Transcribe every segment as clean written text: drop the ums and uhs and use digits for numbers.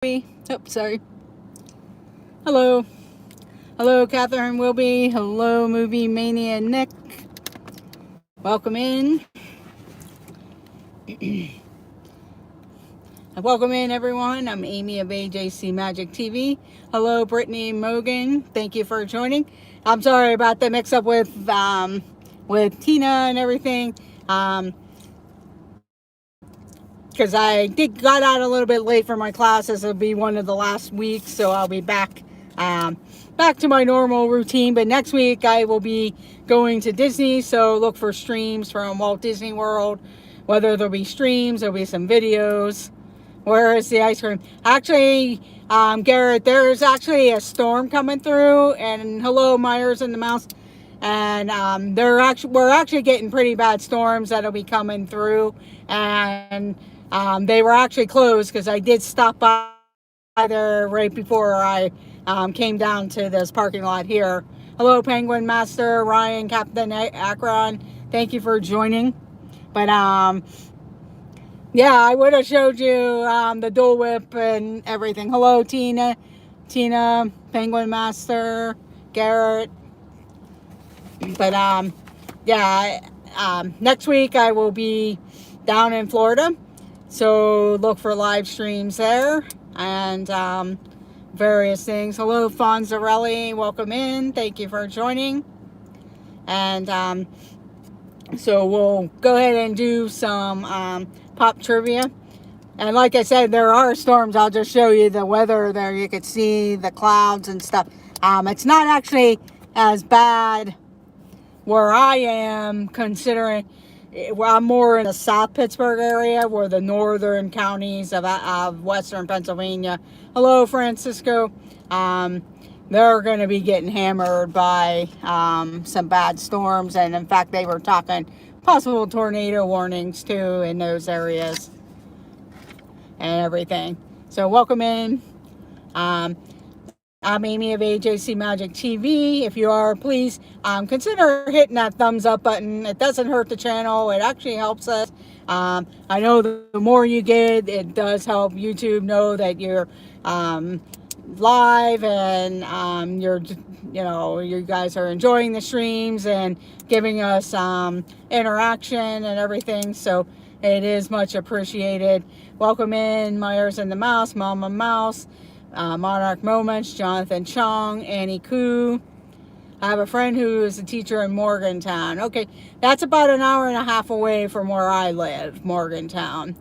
Oh, sorry. Hello. Hello, Catherine Wilby. Hello, Movie Mania Nick. Welcome in. Welcome in, everyone. I'm Amy of AJC Magic TV. Hello, Brittany Mogan. Thank you for joining. I'm sorry about the mix-up with Tina and everything. Because I got out a little bit late for my classes. It'll be one of the last weeks, so I'll be back to my normal routine. But next week I will be going to Disney, so look for streams from Walt Disney World. Whether there'll be streams, there'll be some videos. Where is the ice cream? Actually, Garrett, there's actually a storm coming through. And hello, Myers and the Mouse. And we're actually getting pretty bad storms that'll be coming through. And they were actually closed because I did stop by there right before I came down to this parking lot here. Hello, Penguin Master, Ryan, Captain Akron. Thank you for joining. But yeah, I would have showed you the Dole Whip and everything. Hello, Tina, Penguin Master, Garrett. But yeah, next week I will be down in Florida, so look for live streams there and various things. Hello, Fonzarelli, welcome in. Thank you for joining. And so we'll go ahead and do some pop trivia. And like I said, there are storms. I'll just show you the weather there. You could see the clouds and stuff. It's not actually as bad where I am, considering I'm more in the South Pittsburgh area, where the northern counties of western Pennsylvania. Hello, Francisco. They're going to be getting hammered by some bad storms, and in fact, they were talking possible tornado warnings too in those areas and everything. So welcome in. I'm Amy of AJC Magic TV. If you are, please consider hitting that thumbs up button. It doesn't hurt the channel. It actually helps us. I know the more you get, it does help YouTube know that you're live and you guys are enjoying the streams and giving us interaction and everything. So it is much appreciated. Welcome in, Myers and the Mouse, Mama Mouse, Monarch Moments, Jonathan Chong, Annie Koo. I have a friend who is a teacher in Morgantown. Okay, that's about an hour and a half away from where I live, Morgantown.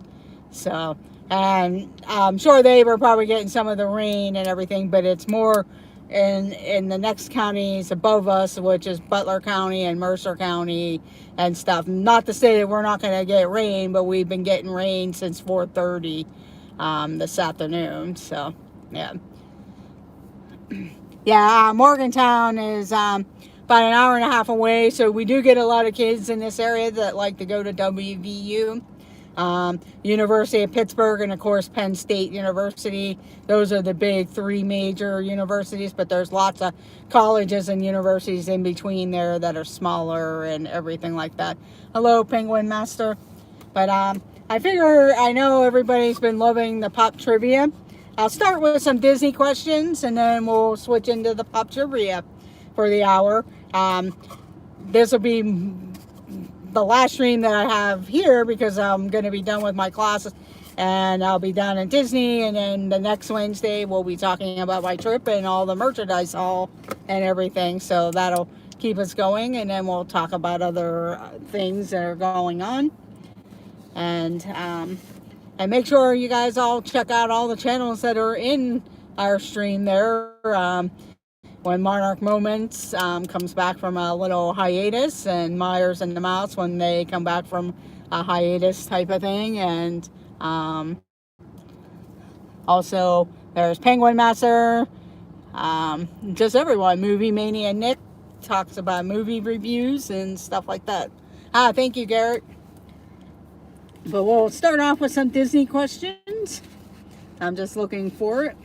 So, and I'm sure they were probably getting some of the rain and everything, but it's more in the next counties above us, which is Butler County and Mercer County and stuff. Not to say that we're not going to get rain, but we've been getting rain since 4:30 this afternoon. So, yeah. Yeah, Morgantown is about an hour and a half away, so we do get a lot of kids in this area that like to go to WVU. University of Pittsburgh, and of course Penn State University. Those are the big three major universities, but there's lots of colleges and universities in between there that are smaller and everything like that. Hello, Penguin Master. But I figure, I know everybody's been loving the pop trivia. I'll start with some Disney questions, and then we'll switch into the pop trivia for the hour. This will be the last stream that I have here because I'm going to be done with my classes and I'll be down in Disney, and then the next Wednesday we'll be talking about my trip and all the merchandise haul and everything. So that'll keep us going, and then we'll talk about other things that are going on. And make sure you guys all check out all the channels that are in our stream there. When Monarch Moments comes back from a little hiatus, and Myers and the Mouse when they come back from a hiatus type of thing. And also there's Penguin Master, just everyone. Movie Mania Nick talks about movie reviews and stuff like that. Thank you, Garrett. But we'll start off with some Disney questions. I'm just looking for it,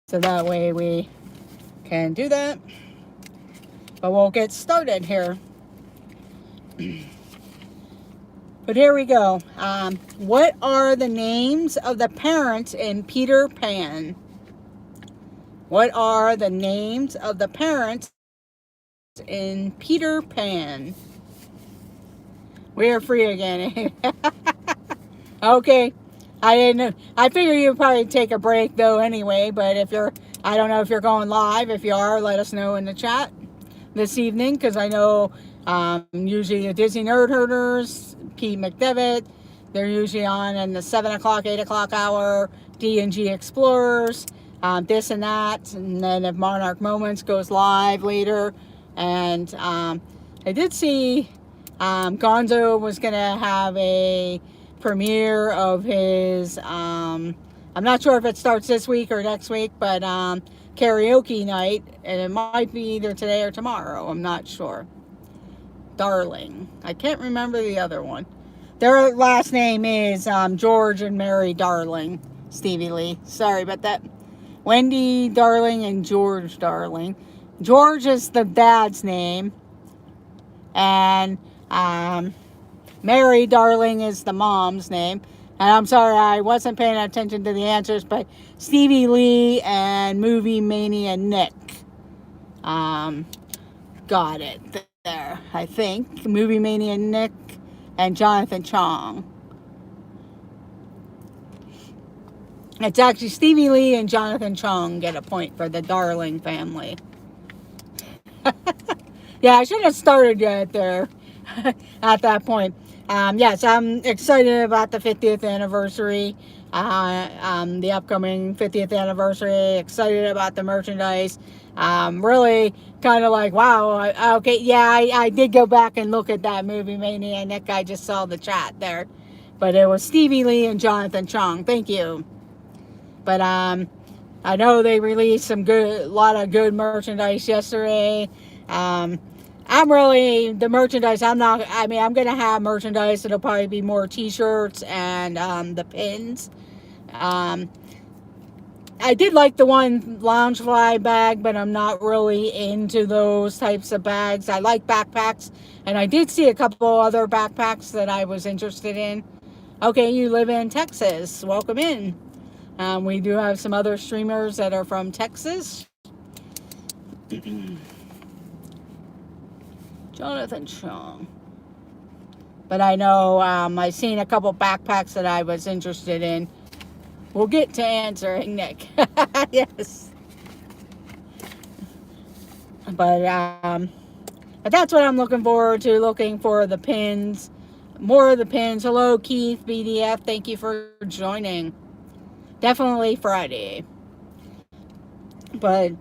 so that way we can do that. But we'll get started here. But here we go. What are the names of the parents in Peter Pan? What are the names of the parents in Peter Pan? We are free again. Okay. I figure you'd probably take a break though anyway, but I don't know if you're going live. If you are, let us know in the chat this evening, because I know usually the Disney Nerd Herders, Pete McDevitt, they're usually on in the 7 o'clock, 8 o'clock hour, D&G Explorers, this and that. And then if Monarch Moments goes live later. And I did see Gonzo was going to have a premiere of his, I'm not sure if it starts this week or next week, but karaoke night, and it might be either today or tomorrow. I'm not sure. Darling. I can't remember the other one. Their last name is George and Mary Darling. Stevie Lee. Sorry about that. Wendy Darling and George Darling. George is the dad's name, and Mary Darling is the mom's name. And I'm sorry, I wasn't paying attention to the answers, but Stevie Lee and Movie Mania Nick got it there, I think. Movie Mania Nick and Jonathan Chong. It's actually Stevie Lee and Jonathan Chong get a point for the Darling family. Yeah, I should have started yet there at that point. Yes, I'm excited about the 50th anniversary, the upcoming 50th anniversary. Excited about the merchandise. Really kind of like, wow, okay, yeah, I did go back and look at that Movie Mania. Nick, I just saw the chat there. But it was Stevie Lee and Jonathan Chong. Thank you. But I know they released a lot of good merchandise yesterday. I'm really, the merchandise, I'm going to have merchandise. It'll probably be more t-shirts and the pins. I did like the one Loungefly bag, but I'm not really into those types of bags. I like backpacks, and I did see a couple other backpacks that I was interested in. Okay, you live in Texas. Welcome in. We do have some other streamers that are from Texas. Jonathan Chong. But I know I've seen a couple backpacks that I was interested in. We'll get to answering, Nick. Yes. But that's what I'm looking forward to. Looking for the pins. More of the pins. Hello, Keith, BDF. Thank you for joining. Definitely Friday. But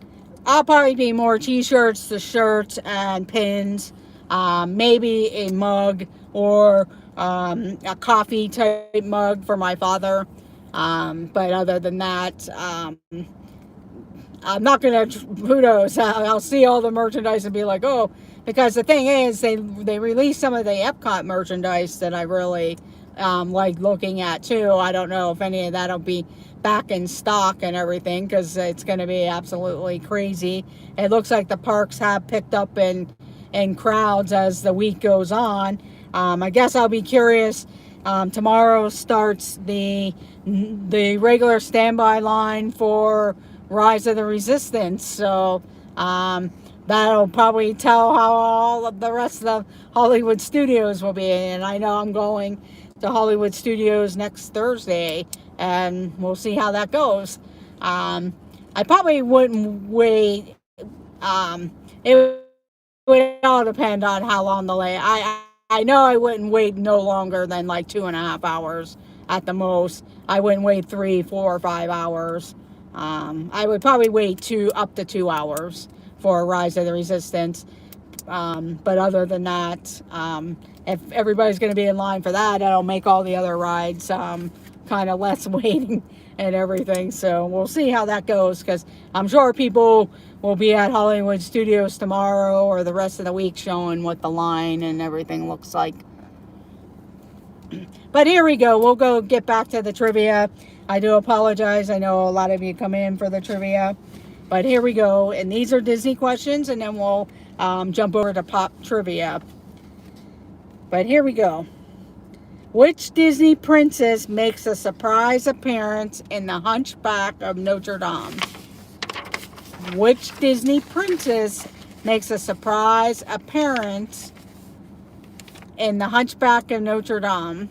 I'll probably be more t-shirts, the shirts, and pins. Maybe a mug or a coffee type mug for my father. But other than that, I'm not going to, who knows, I'll see all the merchandise and be like, oh, because the thing is, they released some of the Epcot merchandise that I really like looking at too. I don't know if any of that will be back in stock and everything, because it's going to be absolutely crazy. It looks like the parks have picked up in crowds as the week goes on. I guess I'll be curious. Tomorrow starts the regular standby line for Rise of the Resistance, so that'll probably tell how all of the rest of the Hollywood Studios will be. And I know I'm going to Hollywood Studios next Thursday, and we'll see how that goes. I probably wouldn't wait. It would all depend on how long the lay. I know I wouldn't wait no longer than like 2.5 hours at the most. I wouldn't wait 3, 4, or 5 hours. I would probably wait up to 2 hours for Rise of the Resistance. But other than that, if everybody's going to be in line for that, that'll make all the other rides kind of less waiting and everything. So we'll see how that goes, because I'm sure people will be at Hollywood Studios tomorrow or the rest of the week showing what the line and everything looks like. But here we go. We'll go get back to the trivia. I do apologize. I know a lot of you come in for the trivia. But here we go. And these are Disney questions, and then we'll jump over to pop trivia. But here we go. Which Disney princess makes a surprise appearance in The Hunchback of Notre Dame? Which Disney princess makes a surprise appearance in The Hunchback of Notre Dame?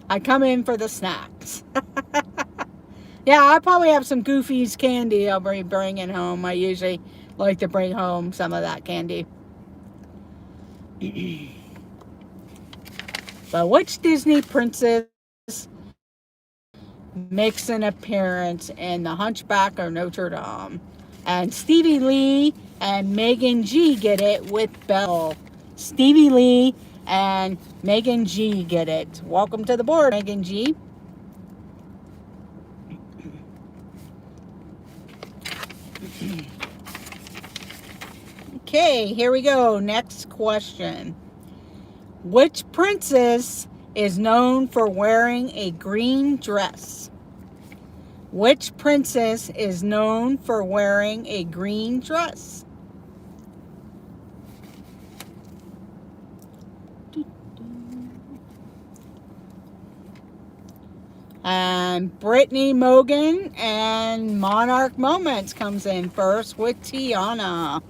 I come in for the snacks. Yeah, I probably have some Goofy's candy I'll be bringing home. I usually like to bring home some of that candy. But which Disney princess makes an appearance in The Hunchback of Notre Dame? And Stevie Lee and Megan G get it with Belle. Stevie Lee and Megan G get it. Welcome to the board, Megan G. Okay, here we go. Next question. Which princess is known for wearing a green dress? Which princess is known for wearing a green dress? And Brittany Mogan and Monarch Moments comes in first with Tiana.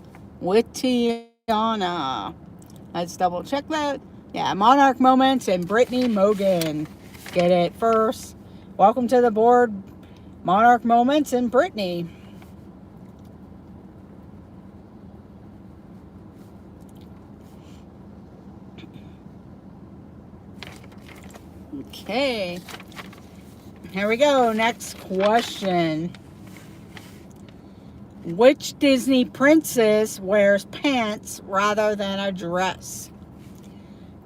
Let's double check that. Yeah, Monarch Moments and Brittany Mogan get it first. Welcome to the board, Monarch Moments and Brittany. Okay. Here we go. Next question. Which Disney princess wears pants rather than a dress?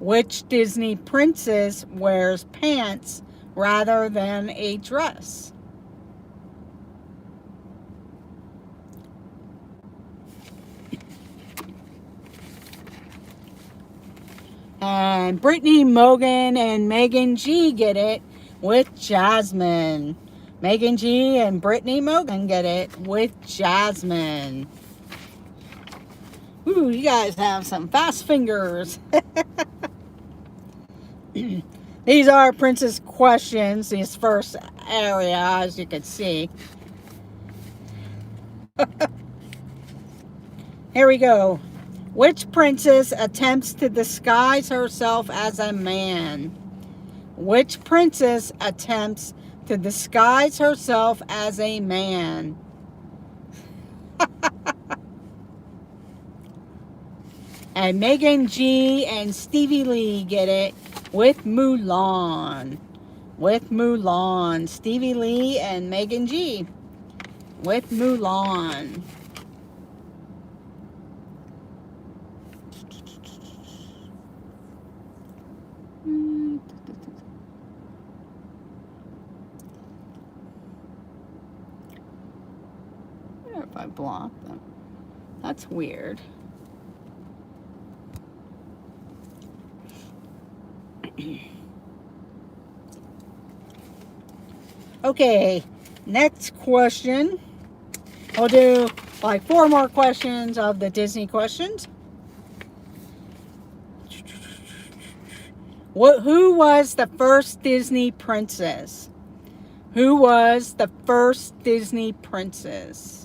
Which Disney princess wears pants rather than a dress? And Brittany Mogan and Megan G get it with Jasmine. Megan G and Brittany Mogan get it with Jasmine. Ooh, you guys have some fast fingers. These are princess questions, this first area, as you can see. Here we go. Which princess attempts to disguise herself as a man? Which princess attempts to disguise herself as a man? And Megan G and Stevie Lee get it with Mulan. With Mulan. Stevie Lee and Megan G with Mulan. I wonder if I blocked them. That's weird. Okay, next question. We'll do like 4 more questions of the Disney questions. Who was the first Disney princess? Who was the first Disney princess?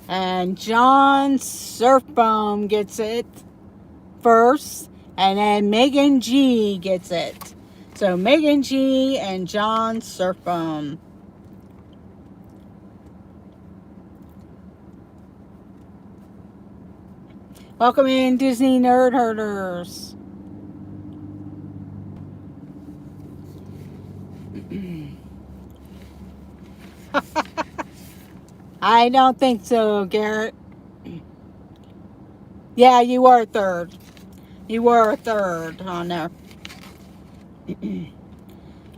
And John Surfbum gets it first, and then Megan G gets it. So Megan G and John Surfbum. Welcome in, Disney Nerd Herders. I don't think so, Garrett. Yeah, you were third. You were third on there.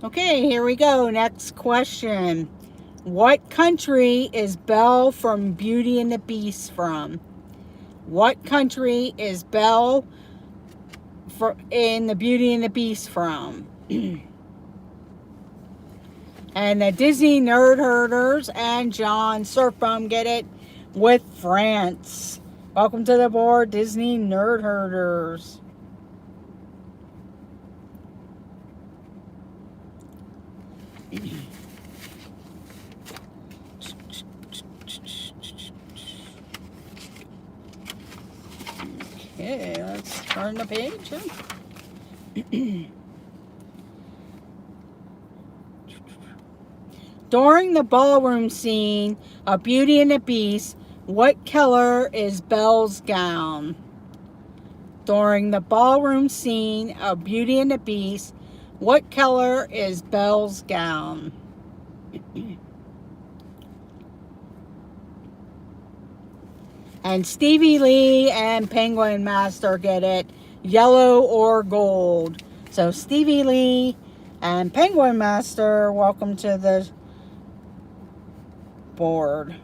Okay, here we go. Next question. What country is Belle from Beauty and the Beast from? What country is Belle in the Beauty and the Beast from? And the Disney Nerd Herders and John Surfbum get it with France. Welcome to the board, Disney Nerd Herders. Okay, let's turn the page. During the ballroom scene of Beauty and the Beast, what color is Belle's gown? During the ballroom scene of Beauty and the Beast, what color is Belle's gown? And Stevie Lee and Penguin Master get it, yellow or gold. So Stevie Lee and Penguin Master, welcome to the board.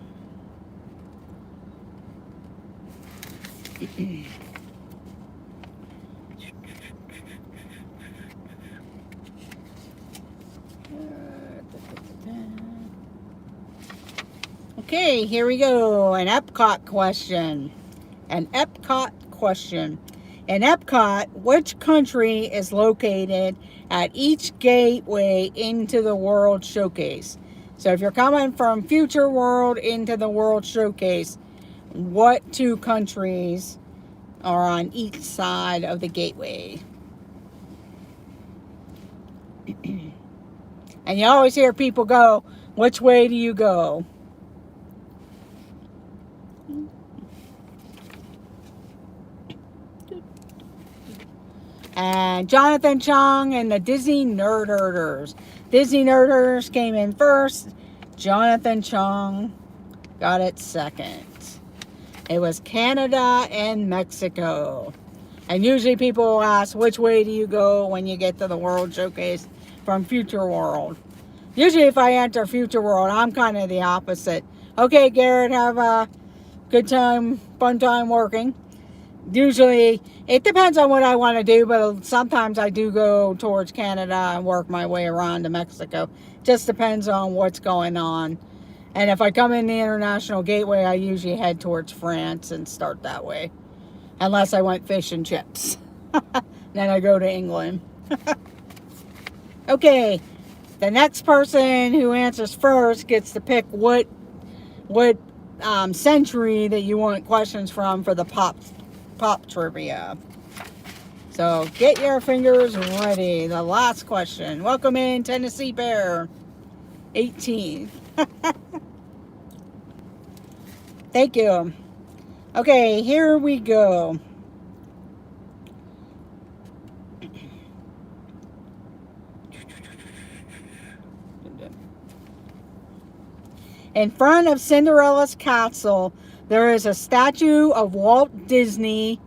Okay, here we go. An Epcot question. An Epcot question. In Epcot, which country is located at each gateway into the World Showcase? So if you're coming from Future World into the World Showcase, what two countries are on each side of the gateway? And you always hear people go, which way do you go? And Jonathan Chung and the Disney Nerd Herders. Disney Nerd Herders came in first. Jonathan Chung got it second. It was Canada and Mexico. And usually people will ask, which way do you go when you get to the World Showcase from Future World? Usually if I enter Future World, I'm kind of the opposite. Okay, Garrett, have a good time, fun time working. Usually, it depends on what I want to do, but sometimes I do go towards Canada and work my way around to Mexico. Just depends on what's going on. And if I come in the International Gateway, I usually head towards France and start that way. Unless I want fish and chips. Then I go to England. Okay, the next person who answers first gets to pick what century that you want questions from for the pop trivia. So get your fingers ready. The last question. Welcome in, Tennessee Bear. 18. Thank you. Okay, here we go. In front of Cinderella's castle, there is a statue of Walt Disney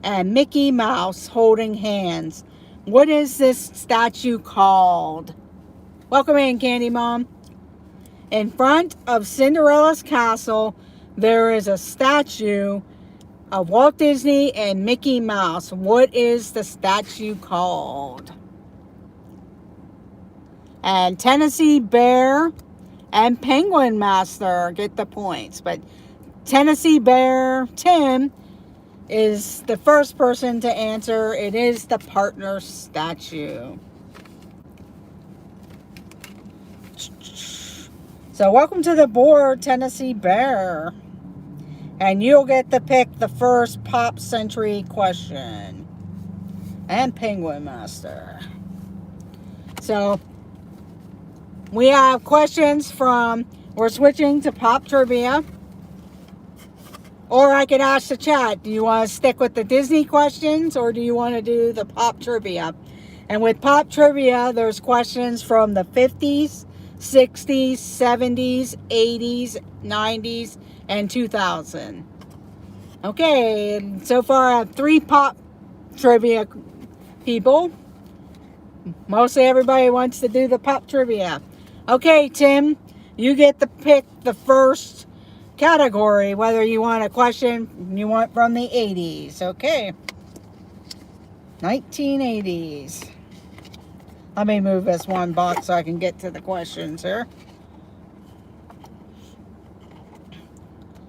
and Mickey Mouse holding hands. What is this statue called? Welcome in, Candy Mom. In front of Cinderella's castle, there is a statue of Walt Disney and Mickey Mouse. What is the statue called? And Tennessee Bear and Penguin Master get the points. But Tennessee Bear Tim is the first person to answer. It is the partner statue. So welcome to the board, Tennessee Bear. And you'll get to pick the first pop century question. And Penguin Master. So we have questions from, we're switching to pop trivia. Or I could ask the chat, do you want to stick with the Disney questions or do you want to do the pop trivia? And with pop trivia, there's questions from the 50s, 60s, 70s, 80s, 90s, and 2000. Okay, and so far I have 3 pop trivia people. Mostly everybody wants to do the pop trivia. Okay, Tim, you get to pick the first category, whether you want a question you want from the 80s. Okay. 1980s. Let me move this one box so I can get to the questions here.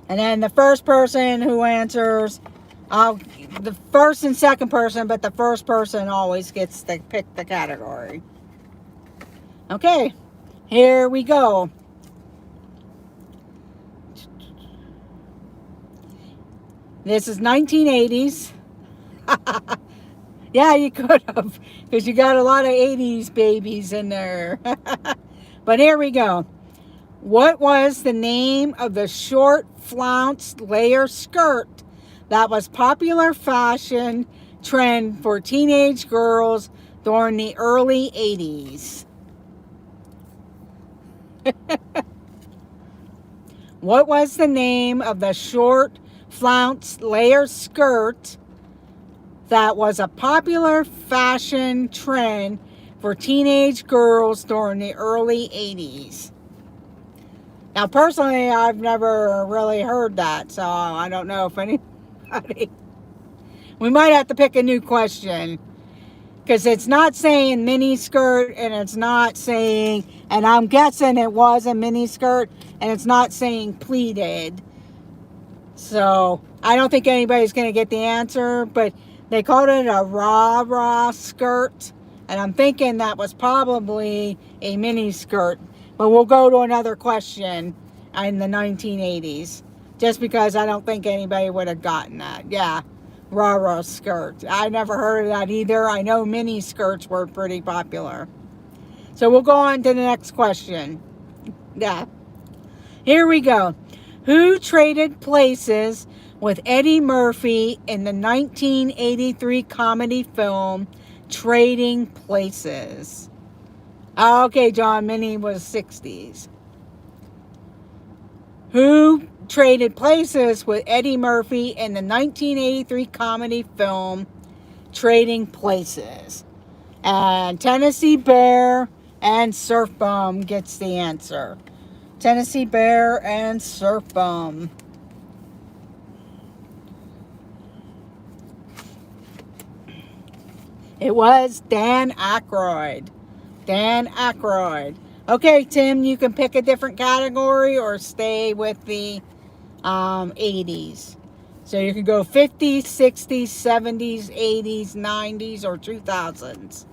And then the first person who answers, the first and second person, but the first person always gets to pick the category. Okay, here we go. This is 1980s. Yeah, you could have, because you got a lot of 80s babies in there. But here we go. What was the name of the short flounced layer skirt that was popular fashion trend for teenage girls during the early 80s? What was the name of the short flounced layer skirt that was a popular fashion trend for teenage girls during the early 80s? Now, personally, I've never really heard that, so I don't know if anybody... We might have to pick a new question, because it's not saying mini skirt, and it's not saying, and I'm guessing it was a mini skirt, and it's not saying pleated. So I don't think anybody's going to get the answer, but they called it a rah-rah skirt, and I'm thinking that was probably a mini skirt. But we'll go to another question in the 1980s, just because I don't think anybody would have gotten that. Yeah, rah-rah skirt. I never heard of that either. I know mini skirts were pretty popular. So we'll go on to the next question. Yeah. Here we go. Who traded places with Eddie Murphy in the 1983 comedy film Trading Places? Okay, John, mini was 60s. Who traded places with Eddie Murphy in the 1983 comedy film Trading Places? And Tennessee Bear and Surf Bum gets the answer. Tennessee Bear and Surf Bum. It was Dan Aykroyd. Dan Aykroyd. Okay, Tim, you can pick a different category or stay with the 80s. So you can go 50s, 60s, 70s, 80s, 90s, or 2000s.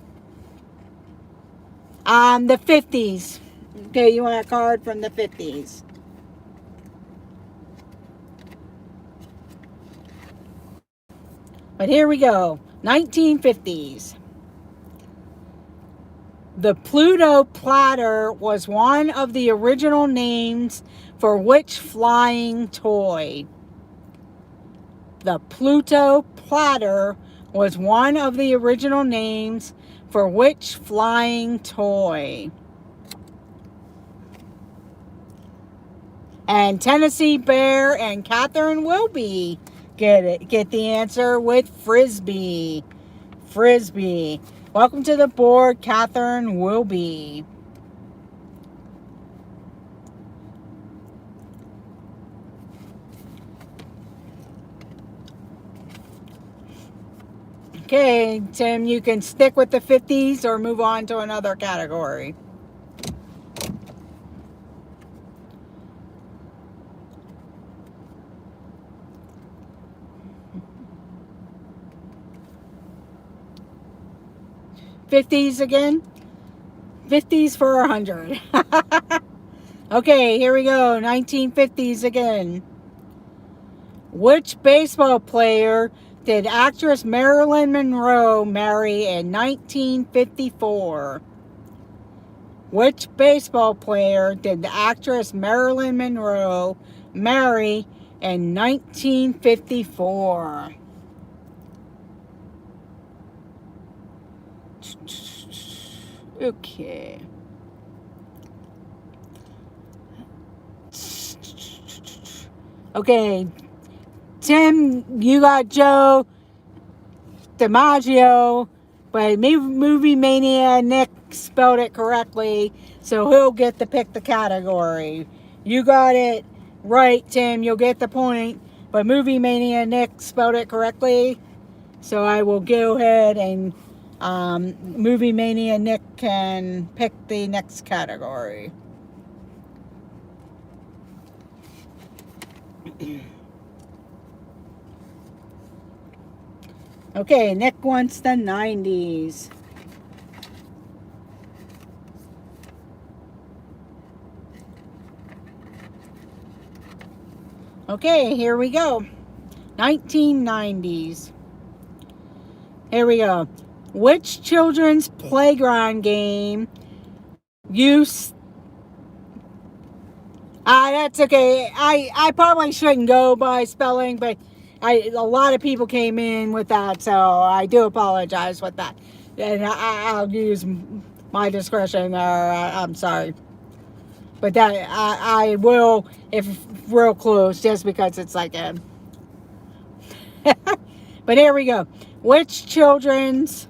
The 50s. Okay, you want a card from the 50s. But here we go. 1950s. The Pluto platter was one of the original names for which flying toy? The Pluto platter was one of the original names for which flying toy? And Tennessee Bear and Catherine Wilby get the answer with Frisbee. Frisbee. Welcome to the board, Catherine Wilby. Okay, Tim, you can stick with the 50s or move on to another category. '50s again? 50s for 100. Okay, here we go. 1950s again. Which baseball player did actress Marilyn Monroe marry in 1954? Which baseball player did the actress Marilyn Monroe marry in 1954? Okay. Okay. Tim, you got Joe DiMaggio, but Movie Mania Nick spelled it correctly, so he'll get to pick the category. You got it right, Tim. You'll get the point. But Movie Mania Nick spelled it correctly, so I will go ahead and Movie Mania Nick can pick the next category. Okay, Nick wants the 90s. Okay, here we go. 1990s. Here we go. Which children's playground game used... that's okay. I probably shouldn't go by spelling, but a lot of people came in with that, so I do apologize with that. And I'll use my discretion there. I'm sorry. But that I will, if real close, just because it's like a... But here we go. Which children's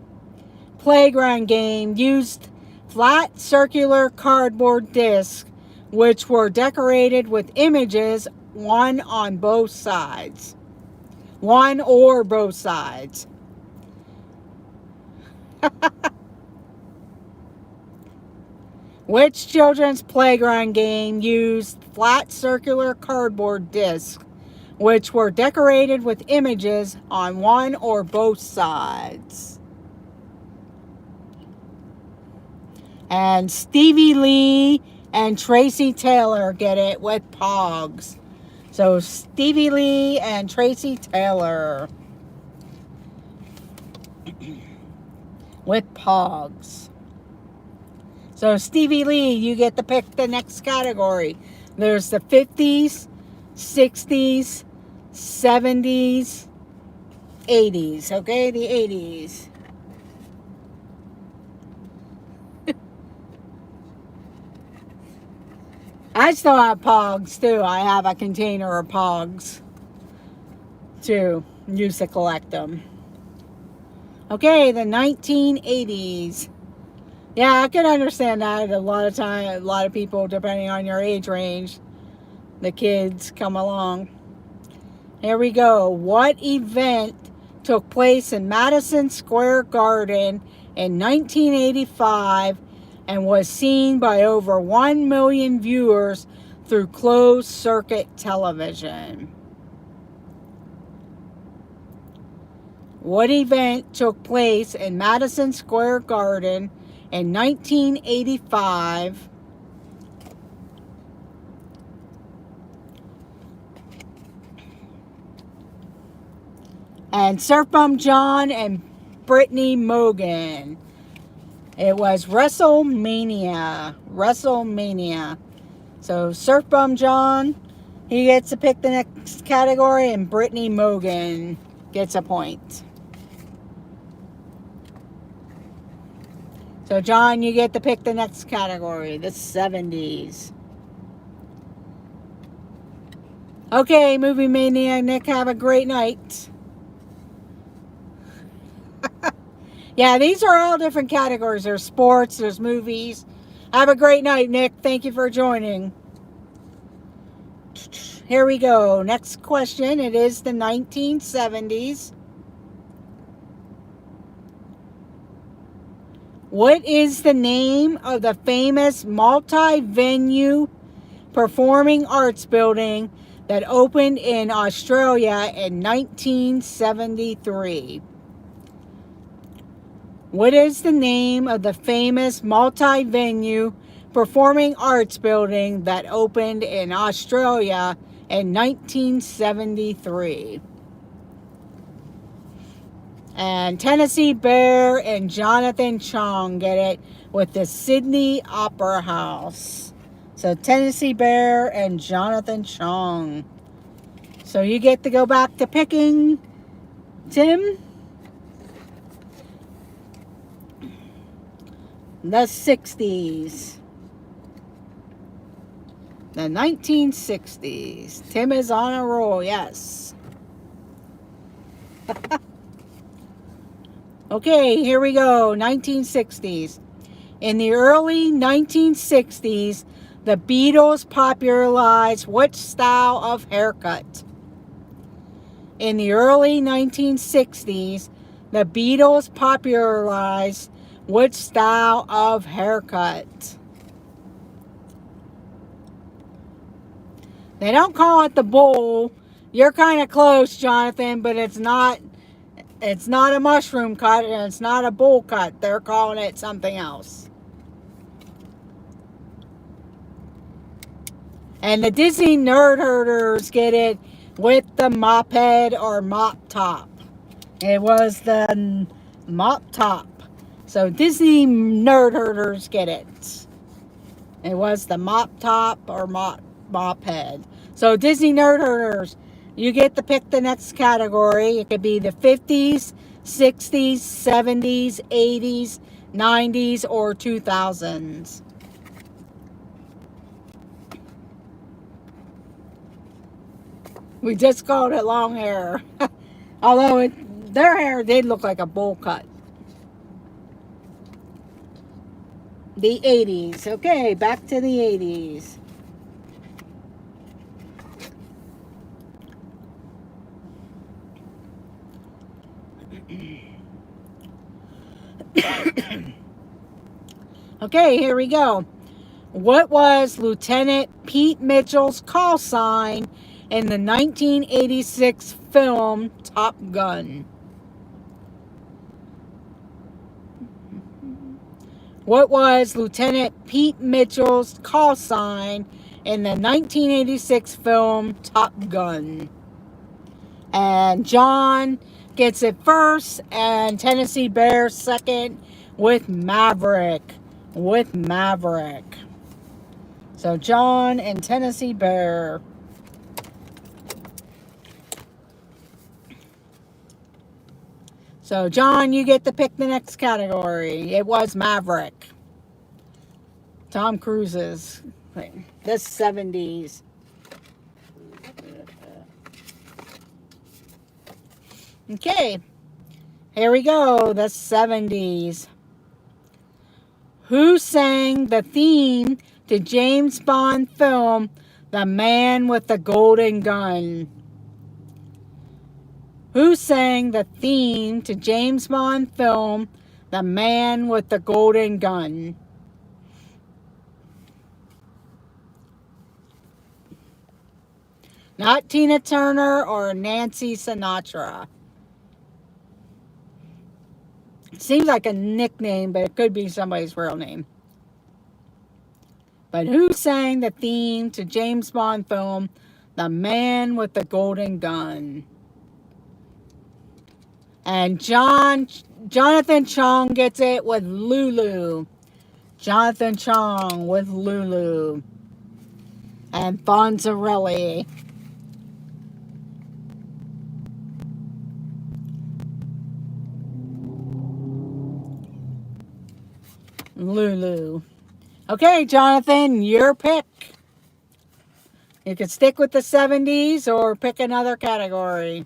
playground game used flat circular cardboard discs which were decorated with images, one on both sides? One or both sides. Which children's playground game used flat circular cardboard discs which were decorated with images on one or both sides? And Stevie Lee and Tracy Taylor get it with Pogs. So Stevie Lee and Tracy Taylor with Pogs. So Stevie Lee, you get to pick the next category. There's the 50s, 60s, 70s, 80s. Okay, the 80s. I still have Pogs too. I have a container of Pogs too. Used to collect them. Okay, the 1980s. Yeah, I can understand that. A lot of people, depending on your age range, the kids come along. Here we go. What event took place in Madison Square Garden in 1985 and was seen by over 1 million viewers through closed circuit television? What event took place in Madison Square Garden in 1985 and Surf Bum John and Brittany Mogan? It was WrestleMania. So Surf Bum John, he gets to pick the next category, and Brittany Mogan gets a point. So John, you get to pick the next category, the 70s. Okay, Movie Mania, Nick, have a great night. Yeah, these are all different categories. There's sports, there's movies. Have a great night, Nick. Thank you for joining. Here we go. Next question. It is the 1970s. What is the name of the famous multi-venue performing arts building that opened in Australia in 1973? What is the name of the famous multi-venue performing arts building that opened in Australia in 1973? And Tennessee Bear and Jonathan Chong get it with the Sydney Opera House. So Tennessee Bear and Jonathan Chong. So you get to go back to picking, Tim. The 60s. The 1960s. Tim is on a roll, yes. Okay, here we go. 1960s. In the early 1960s, the Beatles popularized which style of haircut? In the early 1960s, the Beatles popularized which style of haircut? They don't call it the bowl. You're kind of close, Jonathan, but it's not. It's not a mushroom cut and it's not a bowl cut. They're calling it something else. And the Disney nerd herders get it with the mop head or mop top. It was the mop top. So Disney nerd herders get it. It was the mop top or mop head. So Disney nerd herders, you get to pick the next category. It could be the 50s, 60s, 70s, 80s, 90s, or 2000s. We just called it long hair. Although their hair did look like a bowl cut. The 80s. Okay, back to the 80s. Okay, here we go. What was Lieutenant Pete Mitchell's call sign in the 1986 film Top Gun? What was Lieutenant Pete Mitchell's call sign in the 1986 film Top Gun? And John gets it first, and Tennessee Bear second with Maverick. So John and Tennessee Bear. So John, you get to pick the next category. It was Maverick. Tom Cruise's thing. The 70s. Okay. Here we go. The 70s. Who sang the theme to James Bond film The Man with the Golden Gun? Who sang the theme to James Bond film The Man with the Golden Gun? Not Tina Turner or Nancy Sinatra. It seems like a nickname, but it could be somebody's real name. But who sang the theme to James Bond film The Man with the Golden Gun? And Jonathan Chong gets it with Lulu. Jonathan Chong with Lulu. And Fonzarelli. Lulu. Okay, Jonathan, your pick. You can stick with the 70s or pick another category.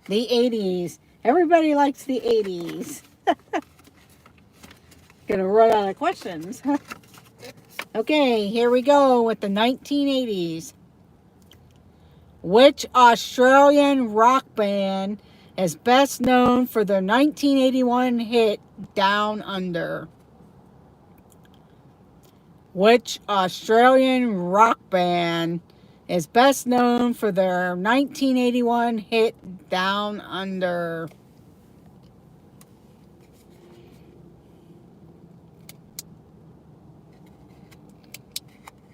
The 80s. Everybody likes the 80s. Gonna run out of questions. Okay, here we go with the 1980s. Which Australian rock band is best known for their 1981 hit Down Under? Which Australian rock band is best known for their 1981 hit Down Under?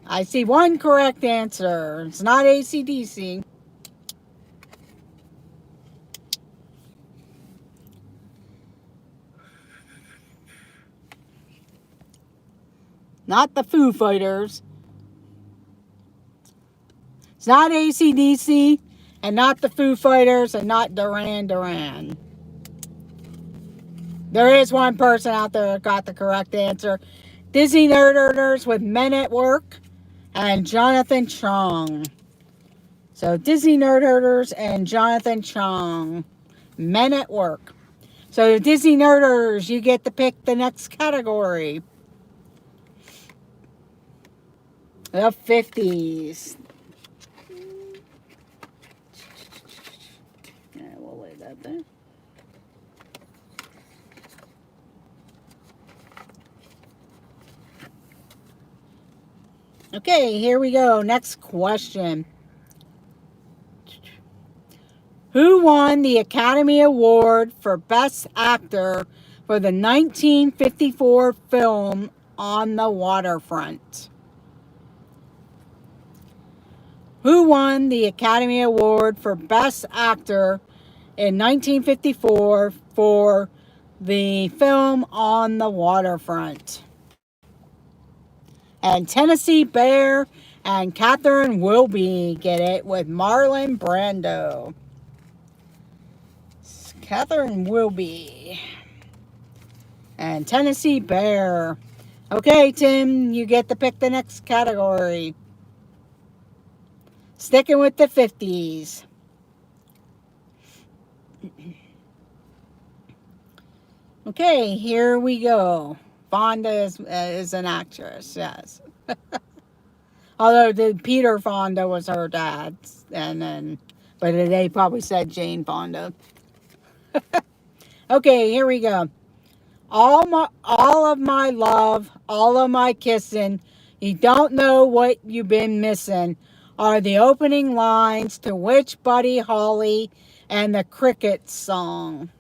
I see one correct answer. It's not AC/DC. Not the Foo Fighters. It's not AC/DC, and not the Foo Fighters, and not Duran Duran. There is one person out there that got the correct answer. Disney Nerd Herders with Men at Work and Jonathan Chong. So Disney Nerd Herders and Jonathan Chong. Men at Work. So Disney Nerd Herders, you get to pick the next category. The 50s. Yeah, we'll lay that there. Okay, here we go. Next question. Who won the Academy Award for Best Actor for the 1954 film On the Waterfront? Who won the Academy Award for Best Actor in 1954 for the film On the Waterfront? And Tennessee Bear and Catherine Wilby get it with Marlon Brando. Catherine Wilby and Tennessee Bear. Okay, Tim, you get to pick the next category. Sticking with the 50s. Okay, here we go. Fonda is an actress, yes. Although Peter Fonda was her dad, but they probably said Jane Fonda. Okay, here we go. All of my love, all of my kissing, you don't know what you've been missing, are the opening lines to which Buddy Holly and the Crickets song?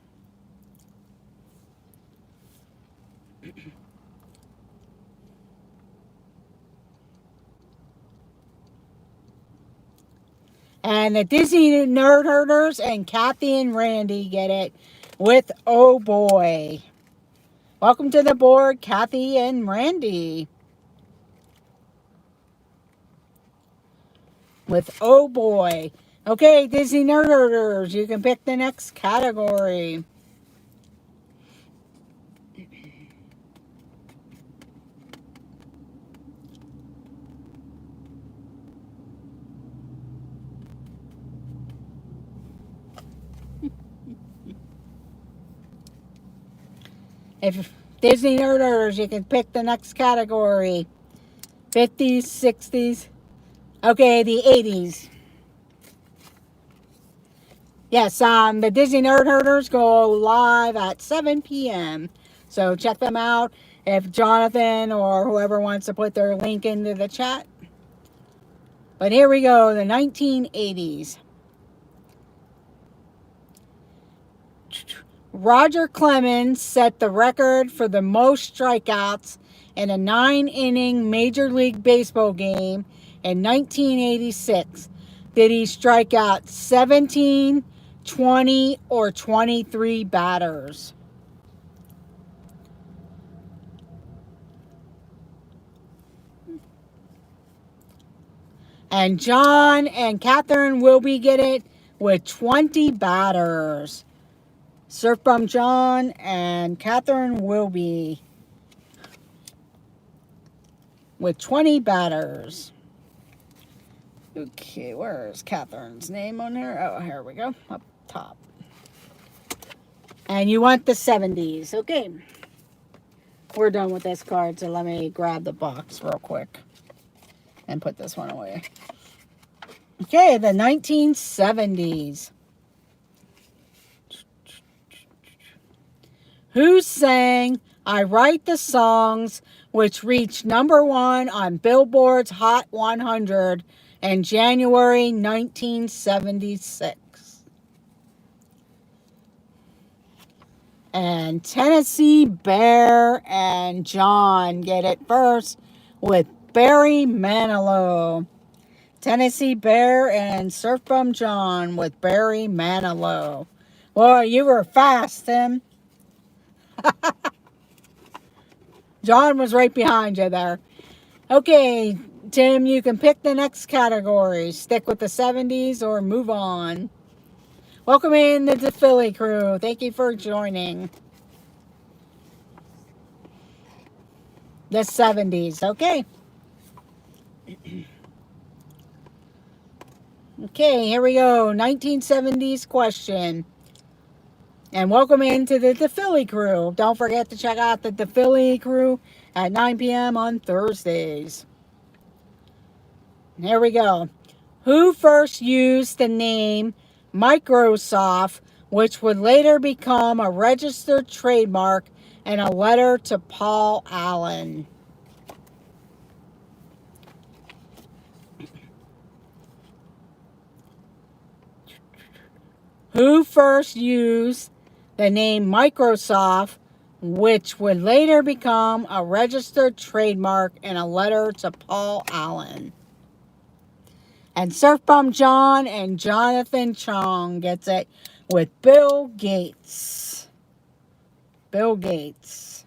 And the Disney Nerd Herders and Kathy and Randy get it with Oh Boy. Welcome to the board, Kathy and Randy. With Oh Boy. Okay, Disney Nerd Herders, you can pick the next category. If Disney Nerd Herders, you can pick the next category. 50s, 60s. Okay, the 80s. Yes, the Disney Nerd Herders go live at 7 p.m. So check them out if Jonathan or whoever wants to put their link into the chat. But here we go, the 1980s. Roger Clemens set the record for the most strikeouts in a 9-inning Major League Baseball game in 1986. Did he strike out 17, 20, or 23 batters? And John and Catherine Wilby get it with 20 batters. Surf Bum John and Catherine Wilby with 20 batters. Okay, where is Catherine's name on there? Oh, here we go, up top. And you want the 70s. Okay. We're done with this card, so let me grab the box real quick and put this one away. Okay, the 1970s. Who sang I Write the Songs, which reached #1 on Billboard's Hot 100 in January 1976? And Tennessee Bear and John get it first with Barry Manilow. Tennessee Bear and Surf Bum John with Barry Manilow. Well, you were fast, Tim. John was right behind you there. Okay, Tim, you can pick the next category. Stick with the 70s or move on. Welcome in to the Philly crew. Thank you for joining. The 70s, okay. Okay, here we go. 1970s question. And welcome into the Philly crew. Don't forget to check out the Philly crew at 9 p.m. on Thursdays. Here we go. Who first used the name Microsoft, which would later become a registered trademark, in a letter to Paul Allen? Who first used the name Microsoft, which would later become a registered trademark in a letter to Paul Allen? And Surf Bum John and Jonathan Chong gets it with Bill Gates. Bill Gates.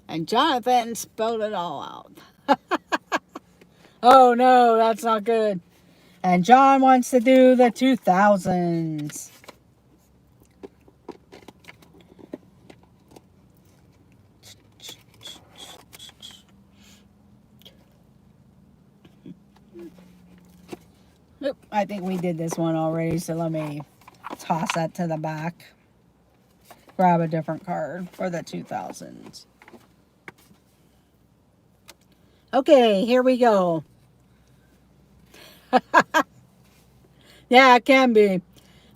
And Jonathan spelled it all out. Oh no, that's not good. And John wants to do the 2000s. Nope, I think we did this one already, so let me toss that to the back. Grab a different card for the 2000s. Okay, here we go. Yeah, it can be.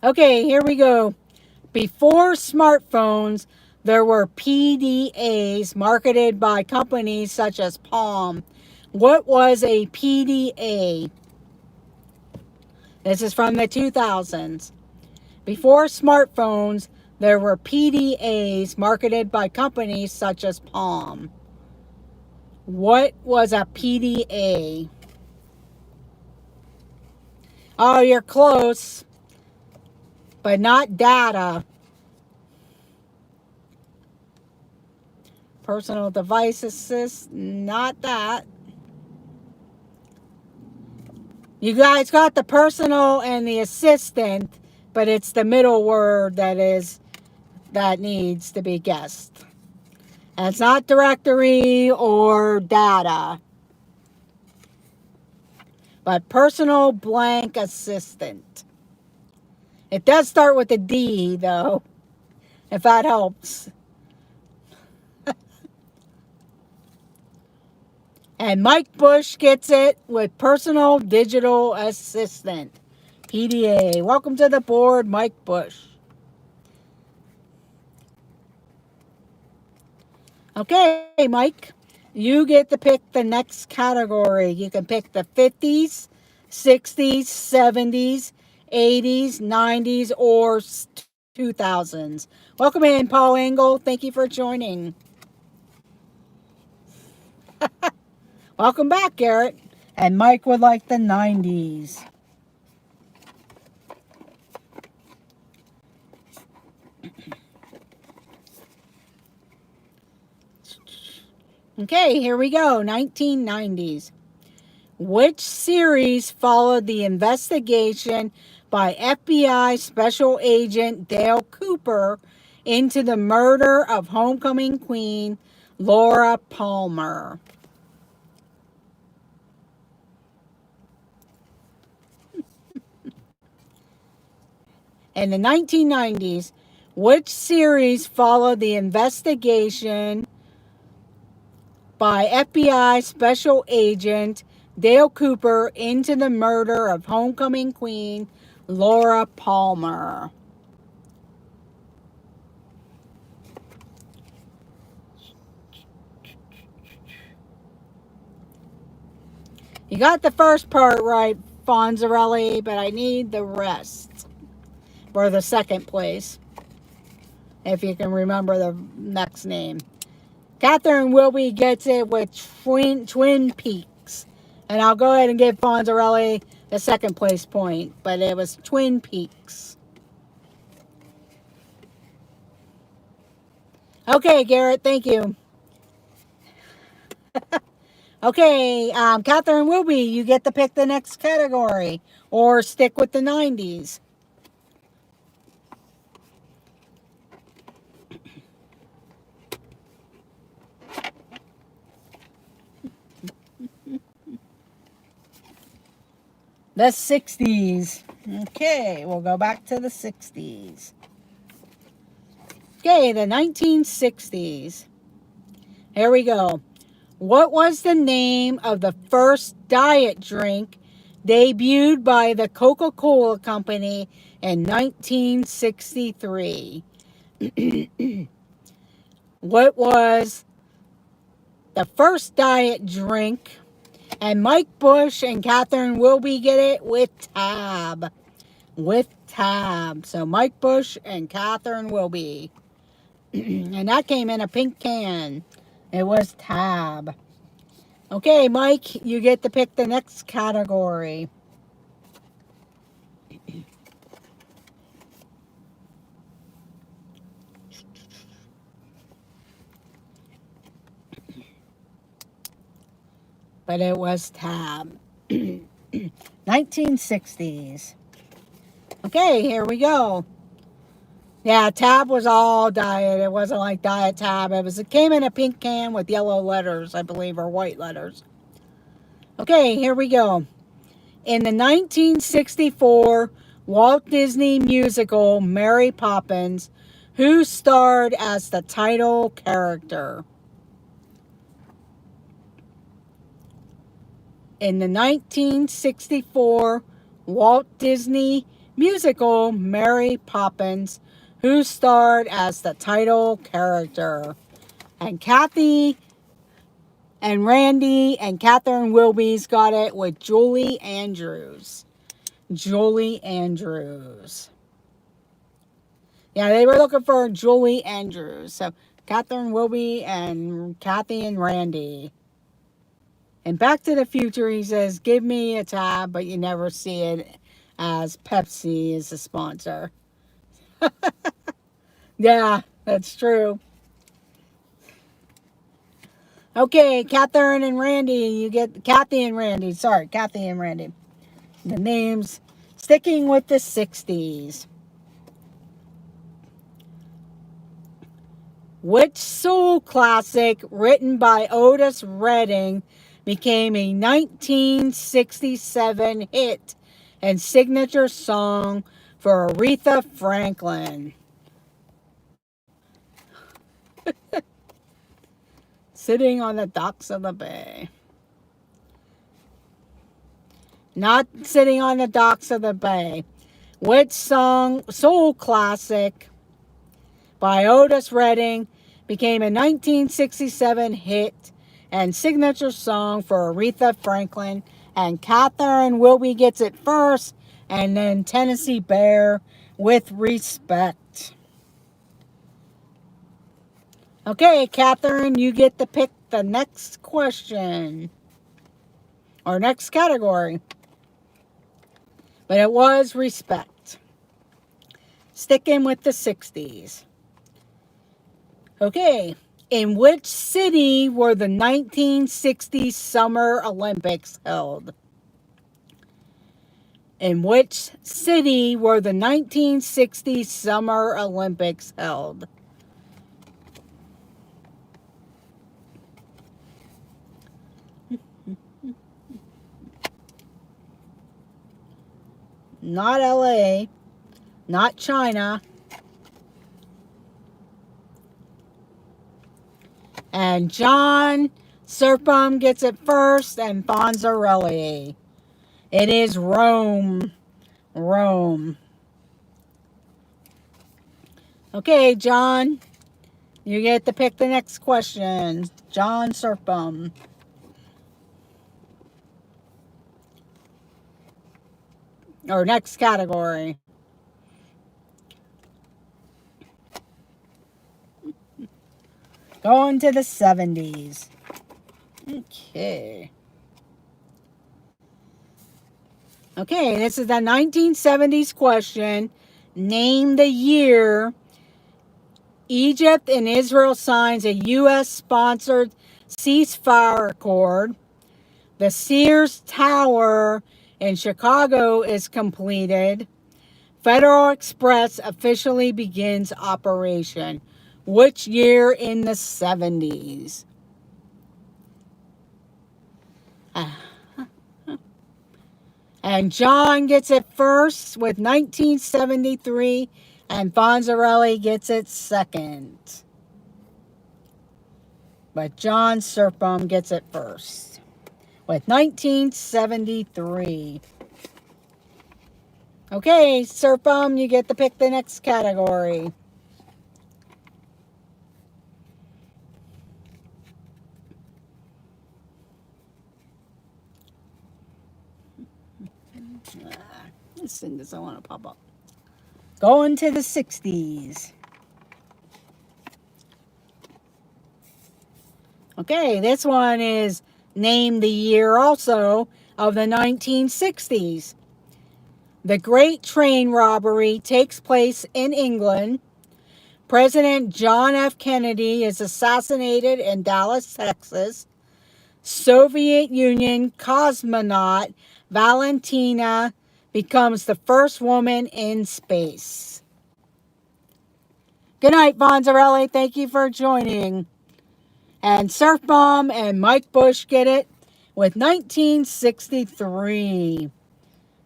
Okay, here we go. Before smartphones, there were PDAs marketed by companies such as Palm. What was a PDA? This is from the 2000s. Before smartphones, there were PDAs marketed by companies such as Palm. What was a PDA? Oh, you're close, but not data. Personal device assist, not that. You guys got the personal and the assistant, but it's the middle word that needs to be guessed. And it's not directory or data, but personal blank assistant. It does start with a D, though, if that helps. And Mike Bush gets it with personal digital assistant, PDA. Welcome to the board, Mike Bush. Okay, Mike, you get to pick the next category. You can pick the 50s, 60s, 70s, 80s, 90s, or 2000s. Welcome in, Paul Engel. Thank you for joining. Welcome back, Garrett. And Mike would like the 90s. Okay, here we go. 1990s. Which series followed the investigation by FBI Special Agent Dale Cooper into the murder of homecoming queen Laura Palmer? In the 1990s, which series followed the investigation by FBI Special Agent Dale Cooper into the murder of homecoming queen Laura Palmer? You got the first part right, Fonzarelli, but I need the rest for the second place, if you can remember the next name. Catherine Wilby gets it with Twin Peaks. And I'll go ahead and give Fonzarelli the second place point, but it was Twin Peaks. Okay, Garrett, thank you. Okay, Catherine Wilby, you get to pick the next category or stick with the 90s. The 60s. Okay, we'll go back to the 60s. Okay, the 1960s. Here we go. What was the name of the first diet drink debuted by the Coca-Cola Company in 1963? What was the first diet drink. And Mike Bush and Catherine Wilby get it with Tab. With Tab. So Mike Bush and Catherine Wilby. And that came in a pink can. It was Tab. Okay, Mike, you get to pick the next category. But it was Tab. 1960s. Okay, here we go. Yeah, Tab was all diet. It wasn't like Diet Tab. It came in a pink can with yellow letters, I believe, or white letters. Okay, here we go. In the 1964 Walt Disney musical Mary Poppins, who starred as the title character? In the 1964 Walt Disney musical Mary Poppins, who starred as the title character? And Kathy and Randy and Catherine Wilby's got it with Julie Andrews. Julie Andrews. Yeah, they were looking for Julie Andrews. So Catherine Wilby and Kathy and Randy. And Back to the Future, he says, give me a tab, but you never see it as Pepsi is the sponsor. Yeah, that's true. Okay, Catherine and Randy, you get Kathy and Randy. Sorry, Kathy and Randy. The names sticking with the 60s. Which soul classic written by Otis Redding became a 1967 hit and signature song for Aretha Franklin? Sitting on the Docks of the Bay. Not Sitting on the Docks of the Bay. Which soul classic by Otis Redding became a 1967 hit and signature song for Aretha Franklin? And Catherine Wilby gets it first, and then Tennessee Bear with Respect. Okay, Catherine, you get to pick the next question. Or next category. But it was Respect. Sticking with the 60s. Okay. In which city were the 1960 Summer Olympics held? In which city were the 1960 Summer Olympics held? Not LA, not China. And John Serpum gets it first, and Fonzarelli. It is Rome. Rome. Okay, John, you get to pick the next question. John Serpum. Or next category. Going to the 70s. Okay. Okay, this is the 1970s question. Name the year Egypt and Israel signs a U.S.-sponsored ceasefire accord. The Sears Tower in Chicago is completed. Federal Express officially begins operation. Which year in the 70s? And John gets it first with 1973, and Fonzarelli gets it second. But John Serpum gets it first with 1973. Okay, Serpum, you get to pick the next category. This thing doesn't want to pop up. Going to the 60s. Okay, this one is named the year also of the 1960s. The Great Train Robbery takes place in England. President John F. Kennedy is assassinated in Dallas, Texas. Soviet Union cosmonaut Valentina becomes the first woman in space. Good night, Bonzarelli. Thank you for joining. And Surf Bomb and Mike Bush get it with 1963.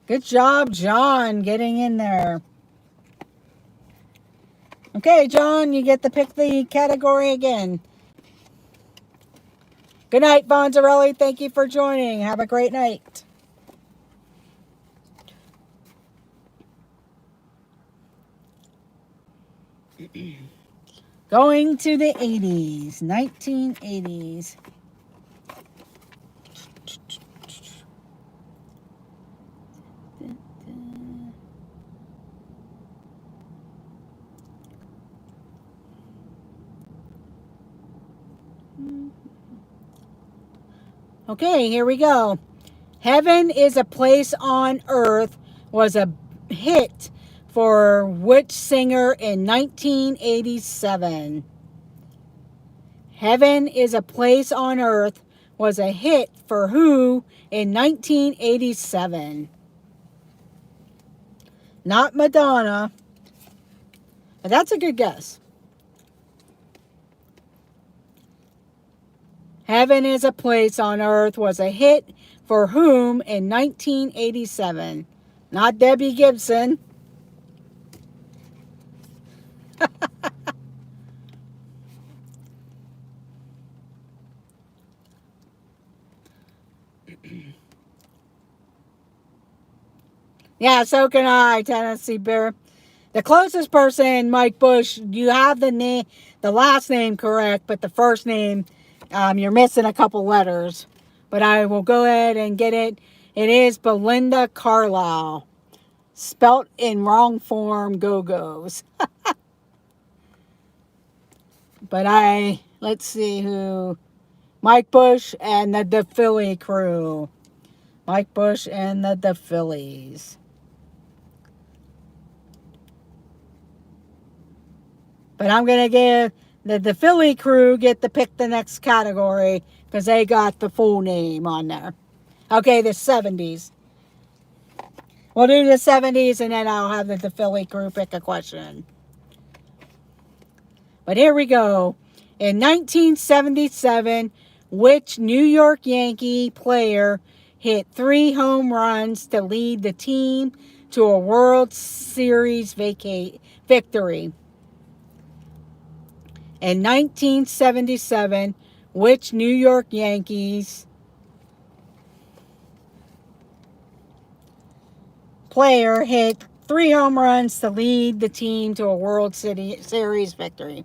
Good job, John, getting in there. Okay, John, you get to pick the category again. Good night, Bonzarelli. Thank you for joining. Have a great night. Going to the 80s, 1980s. Okay, here we go. Heaven is a Place on Earth was a hit for which singer in 1987? Heaven is a Place on Earth was a hit for who in 1987? Not Madonna. But that's a good guess. Heaven is a Place on Earth was a hit for whom in 1987? Not Debbie Gibson. Yeah, so can I, Tennessee Bear. The closest person, Mike Bush, you have the last name correct, but the first name, you're missing a couple letters. But I will go ahead and get it. It is Belinda Carlisle. Spelt in wrong form, Go-Go's. But let's see who. Mike Bush and the DePhilly crew. Mike Bush and the DePhillies. But I'm going to give the Philly crew get to pick the next category because they got the full name on there. Okay, the 70s. We'll do the 70s and then I'll have the Philly crew pick a question. But here we go. In 1977, which New York Yankee player hit 3 home runs to lead the team to a World Series victory? In 1977, which New York Yankees player hit 3 home runs to lead the team to a World Series victory?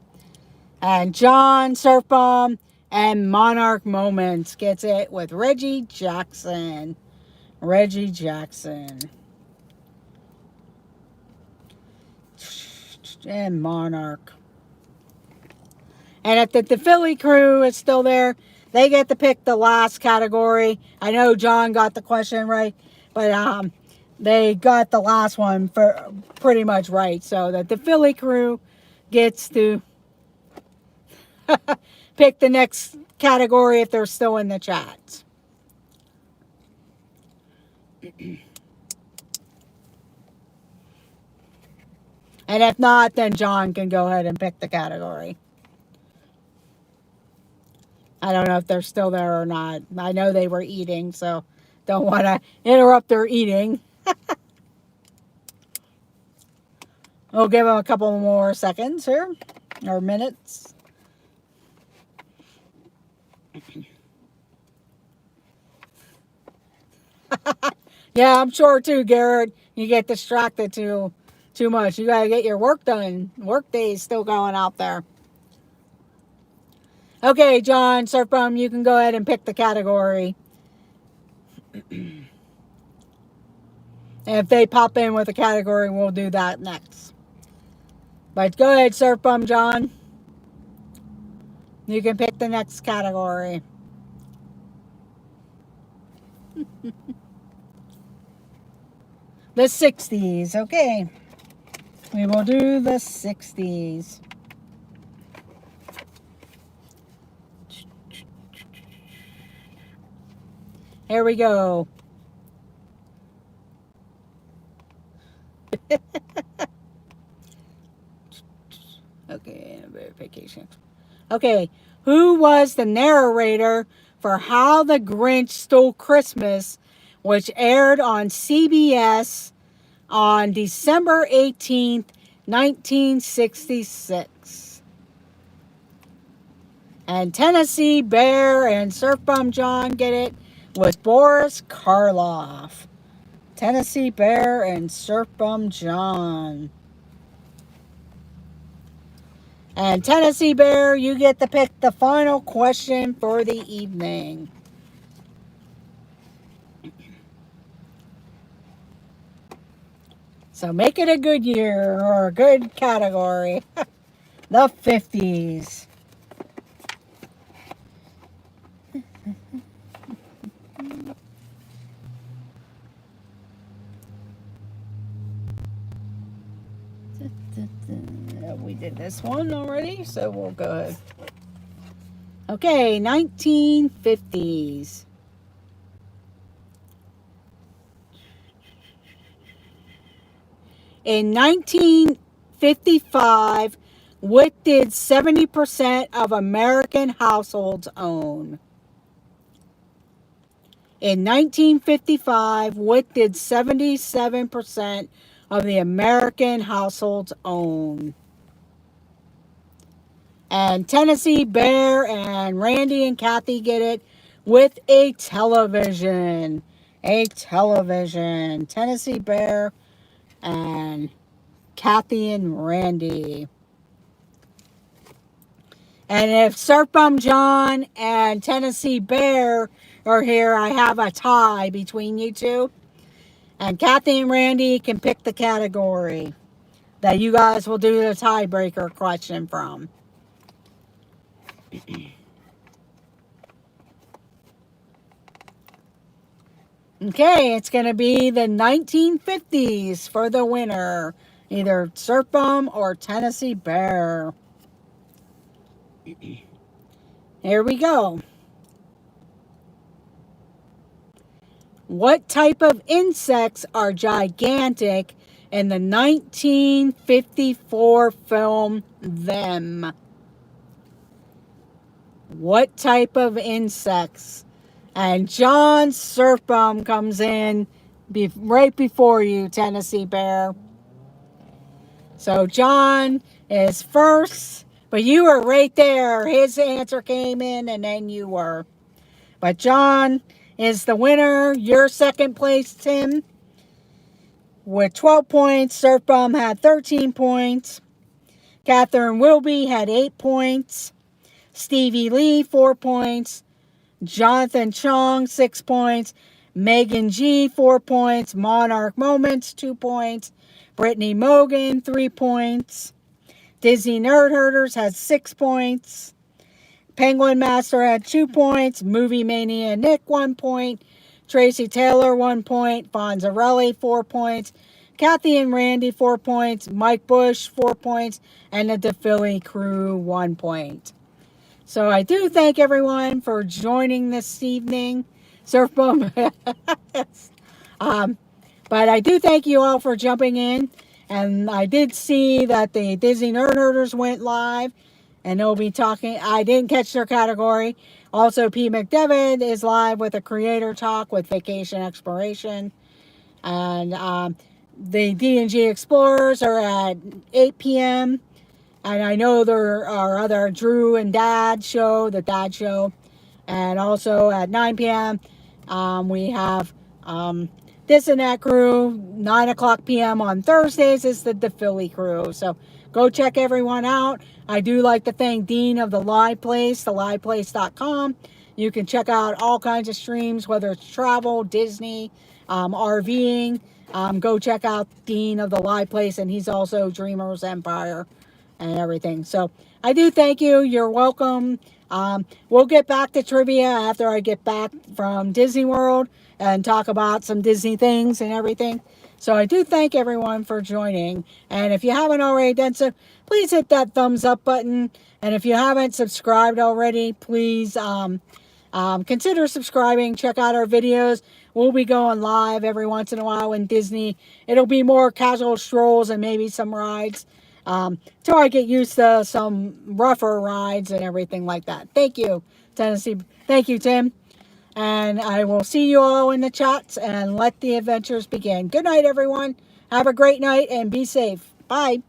And John Surfbomb and Monarch Moments gets it with Reggie Jackson. Reggie Jackson. And Monarch. And if the Philly crew is still there, they get to pick the last category. I know John got the question right, but they got the last one for pretty much right. So that the Philly crew gets to pick the next category if they're still in the chat. And if not, then John can go ahead and pick the category. I don't know if they're still there or not. I know they were eating, so don't want to interrupt their eating. We'll give them a couple more seconds here, or minutes. Yeah, I'm sure too, Garrett. You get distracted too much. You got to get your work done. Work day's still going out there. Okay, John Surfbomb, you can go ahead and pick the category. And if they pop in with a category, we'll do that next. But go ahead, Surf Bum John. You can pick the next category. The 60s. Okay. We will do the 60s. Here we go. Okay, verification. Okay, who was the narrator for How the Grinch Stole Christmas, which aired on CBS on December 18th, 1966? And Tennessee Bear and Surf Bum John get it was Boris Karloff. Tennessee Bear and Surf Bum John. And Tennessee Bear, you get to pick the final question for the evening. So make it a good year or a good category. The 50s. We did this one already, so we'll go ahead. Okay, 1950s. In 1955, what did 70% of American households own? In 1955, what did 77% of the American households own? And Tennessee Bear and Randy and Kathy get it with a television. A television. Tennessee Bear and Kathy and Randy. And if Surf Bum John and Tennessee Bear are here, I have a tie between you two. And Kathy and Randy can pick the category that you guys will do the tiebreaker question from. Okay, it's going to be the 1950s for the winner. Either Surf Bum or Tennessee Bear. Here we go. What type of insects are gigantic in the 1954 film Them? What type of insects? And John Surf Bum comes in right before you, Tennessee Bear. So John is first, but you were right there. His answer came in and then you were. But John is the winner. Your second place, Tim, with 12 points. Surf Bum had 13 points. Catherine Wilby had 8 points. Stevie Lee, 4 points. Jonathan Chong, 6 points. Megan G, 4 points. Monarch Moments, 2 points. Brittany Mogan, 3 points. Disney Nerd Herders had 6 points. Penguin Master had 2 points. Movie Mania Nick, 1 point. Tracy Taylor, 1 point. Fonzarelli, 4 points. Kathy and Randy, 4 points. Mike Bush, 4 points. And the DePhilly crew, 1 point. So I do thank everyone for joining this evening. Surf Bum. But I do thank you all for jumping in. And I did see that the Disney Nerd Herders went live. And they'll be talking. I didn't catch their category. Also, P. McDevitt is live with a creator talk with Vacation Exploration. And the D&G Explorers are at 8 p.m. And I know there are other Drew and Dad show, the Dad Show. And also at 9 p.m. We have This and That Crew. 9 o'clock p.m. on Thursdays is the DePhilly Crew. So go check everyone out. I do like to thank Dean of the Live Place, theliveplace.com. You can check out all kinds of streams, whether it's travel, Disney, RVing, go check out Dean of the Live Place, and he's also Dreamers Empire and everything. So I do thank you. You're welcome. We'll get back to trivia after I get back from Disney World and talk about some Disney things and everything. So I do thank everyone for joining. And if you haven't already done so, please hit that thumbs up button. And if you haven't subscribed already, please consider subscribing. Check out our videos. We'll be going live every once in a while in Disney. It'll be more casual strolls and maybe some rides. Till I get used to some rougher rides and everything like that. Thank you, Tennessee. Thank you, Tim. And I will see you all in the chats and let the adventures begin. Good night, everyone. Have a great night and be safe. Bye.